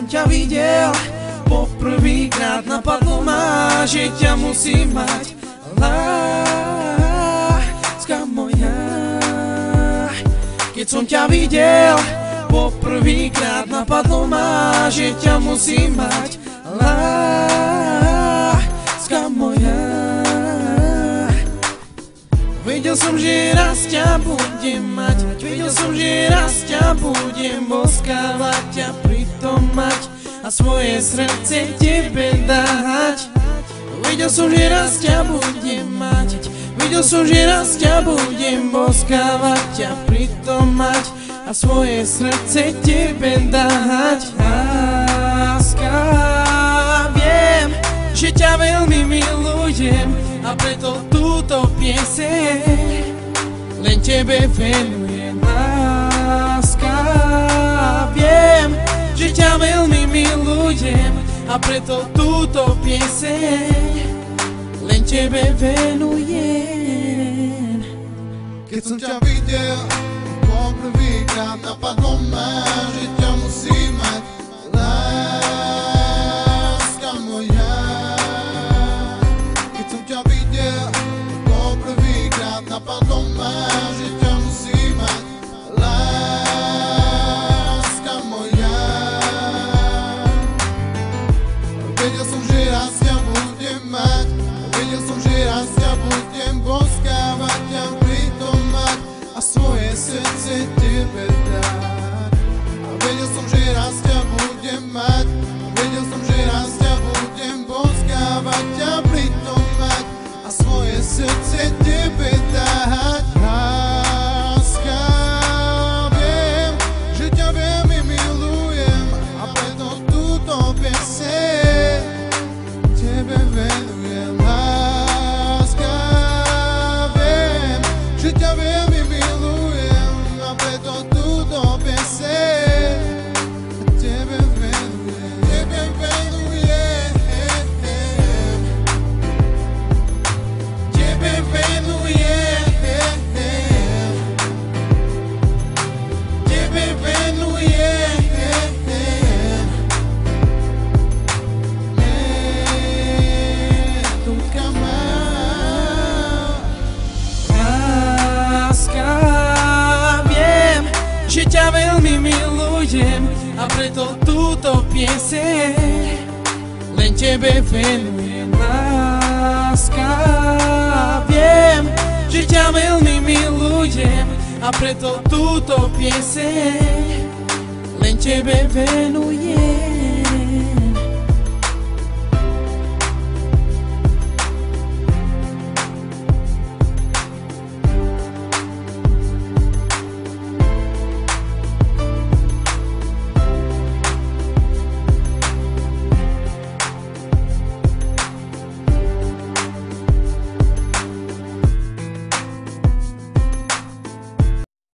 ťa videl, poprvýkrát napadlo ma, že ťa musím mať. Láska moja, keď som ťa videl, poprvýkrát napadlo ma, že ťa musím mať. Láska moja, vedel som, že raz ťa budem mať, vedel som, že raz ťa budem boskávať, ťa pritom mať a svoje srdce tebe dať. Vedel som, že raz ťa budem mať, vedel som, že raz ťa budem boskávať, ťa pritom mať a svoje srdce tebe dať. Láska, viem, že ťa veľmi milujem a preto túto pieseň len tebe venujem. Láska, viem, že ťa veľmi milujem a preto túto pieseň len tebe venujem. Keď som ťa videl, poprvýkrát napadlo ma, že ťa musím mať. Láska moja, keď som ťa videl, poprvýkrát napadlo ma, že ťa musím mať. Láska moja, vedel som, že raz ťa budem mať, vedel som, že raz ťa budem boskávať, ťa pritom mať a svoje srdce tebe dať. A vedel som, že raz ťa budem mať, vedel som, že raz ťa budem boskávať, ťa pritom mať a svoje srdce tebe dať. Láska, viem, že ťa veľmi milujem a preto túto pieseň tebe venujem. Láska, viem, že ťa veľmi milujem a preto túto pieseň tebe venujem. Tebe venujem, tebe venujem, tebe venujem. Láska, viem, že ťa veľmi milujem a preto túto pieseň len tebe venujem. Láska, viem, že ťa veľmi milujem a preto túto pieseň len tebe venujem.